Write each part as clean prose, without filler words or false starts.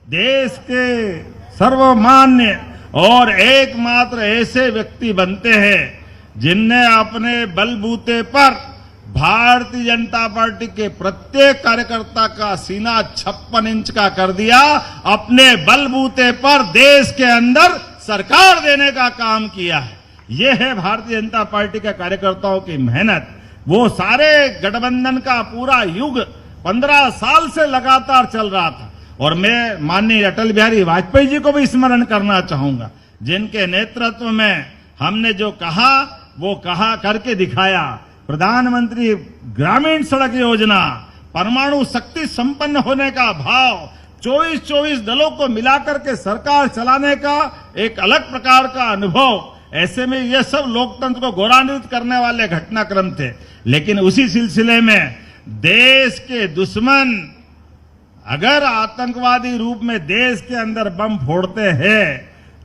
देश के सर्वमान्य और एकमात्र ऐसे व्यक्ति बनते हैं जिनने अपने बलबूते पर भारतीय जनता पार्टी के प्रत्येक कार्यकर्ता का सीना 56 इंच का कर दिया। अपने बलबूते पर देश के अंदर सरकार देने का काम किया है। ये है भारतीय जनता पार्टी के कार्यकर्ताओं की मेहनत। वो सारे गठबंधन का पूरा युग 15 साल से लगातार चल रहा था और मैं माननीय अटल बिहारी वाजपेयी जी को भी स्मरण करना चाहूंगा, जिनके नेतृत्व में हमने जो कहा वो कहा करके दिखाया। प्रधानमंत्री ग्रामीण सड़क योजना, परमाणु शक्ति संपन्न होने का भाव, 24 दलों को मिलाकर के सरकार चलाने का एक अलग प्रकार का अनुभव। ऐसे में ये सब लोकतंत्र को गौरवान्वित करने वाले घटनाक्रम थे। लेकिन उसी सिलसिले में देश के दुश्मन अगर आतंकवादी रूप में देश के अंदर बम फोड़ते हैं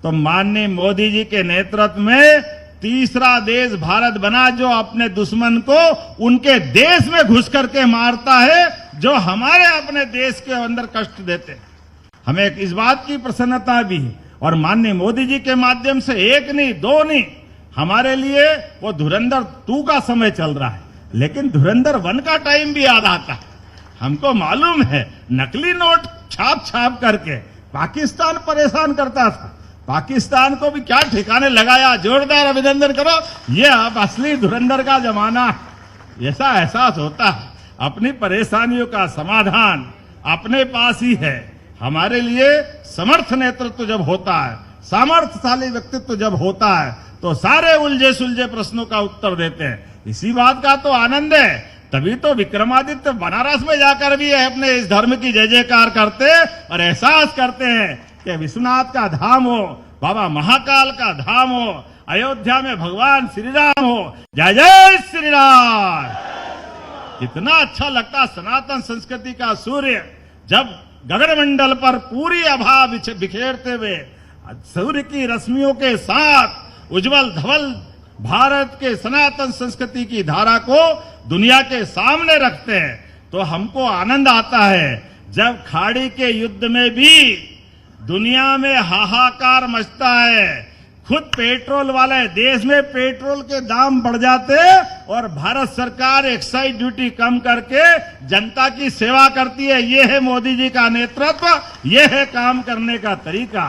तो माननीय मोदी जी के नेतृत्व में तीसरा देश भारत बना जो अपने दुश्मन को उनके देश में घुस करके मारता है, जो हमारे अपने देश के अंदर कष्ट देते। हमें इस बात की प्रसन्नता भी है और माननीय मोदी जी के माध्यम से एक नहीं दो नहीं, हमारे लिए वो धुरंधर 2 का समय चल रहा है, लेकिन धुरंधर 1 का टाइम भी याद आता है। हमको मालूम है नकली नोट छाप छाप करके पाकिस्तान परेशान करता था। पाकिस्तान को भी क्या ठिकाने लगाया। जोरदार अभिनंदन करो। ये अब असली धुरंधर का जमाना है। ऐसा एहसास होता है अपनी परेशानियों का समाधान अपने पास ही है। हमारे लिए समर्थ नेतृत्व जब होता है, सामर्थ्यशाली व्यक्तित्व जब होता है तो सारे उलझे सुलझे प्रश्नों का उत्तर देते हैं। इसी बात का तो आनंद है। तभी तो विक्रमादित्य बनारस में जाकर भी अपने इस धर्म की जय जयकार करते और एहसास करते हैं कि विश्वनाथ का धाम हो, बाबा महाकाल का धाम हो, अयोध्या में भगवान श्री राम हो। जय जय श्री राम। कितना अच्छा लगता सनातन संस्कृति का सूर्य जब गगनमंडल पर पूरी आभा बिखेरते हुए सूर्य की रश्मियों के साथ उज्जवल धवल भारत के सनातन संस्कृति की धारा को दुनिया के सामने रखते हैं तो हमको आनंद आता है। जब खाड़ी के युद्ध में भी दुनिया में हाहाकार मचता है, खुद पेट्रोल वाले देश में पेट्रोल के दाम बढ़ जाते और भारत सरकार एक्साइज ड्यूटी कम करके जनता की सेवा करती है। ये है मोदी जी का नेतृत्व, ये है काम करने का तरीका।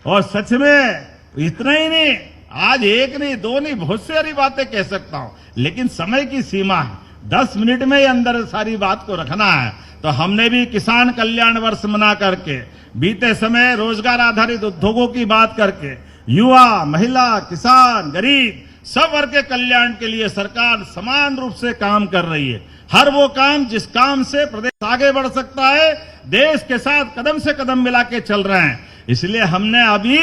और सच में इतना ही नहीं, आज एक नहीं दो नहीं बहुत सारी बातें कह सकता हूं, लेकिन समय की सीमा है। 10 मिनट में ही अंदर सारी बात को रखना है। तो हमने भी किसान कल्याण वर्ष मना करके बीते समय रोजगार आधारित उद्योगों की बात करके युवा, महिला, किसान, गरीब सब वर्ग के कल्याण के लिए सरकार समान रूप से काम कर रही है। हर वो काम जिस काम से प्रदेश आगे बढ़ सकता है, देश के साथ कदम से कदम मिला के चल रहे हैं। इसलिए हमने अभी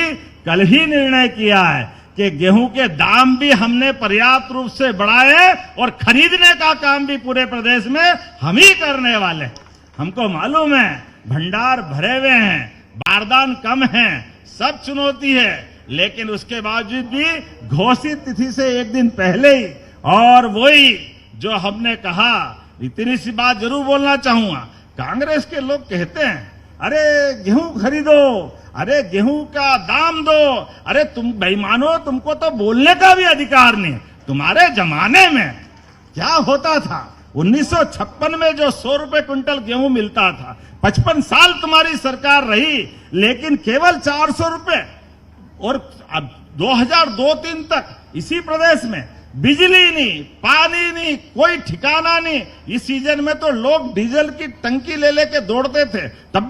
कल ही निर्णय किया है कि गेहूं के दाम भी हमने पर्याप्त रूप से बढ़ाए और खरीदने का काम भी पूरे प्रदेश में हम ही करने वाले। हमको मालूम है भंडार भरे हुए हैं, बारदान कम है, सब चुनौती है, लेकिन उसके बावजूद भी घोषित तिथि से एक दिन पहले ही और वही जो हमने कहा, इतनी सी बात जरूर बोलना चाहूंगा। कांग्रेस के लोग कहते हैं अरे गेहूं खरीदो, अरे गेहूं का दाम दो, अरे तुम बेईमानो, तुमको तो बोलने का भी अधिकार नहीं। तुम्हारे जमाने में क्या होता था? 1956 में जो 100 रुपए क्विंटल गेहूं मिलता था, 55 साल तुम्हारी सरकार रही, लेकिन केवल 400 रुपए। और अब 2002-03 तक इसी प्रदेश में बिजली नहीं, पानी नहीं, कोई ठिकाना नहीं। इस सीजन में तो लोग डीजल की टंकी ले लेके दौड़ते थे, तब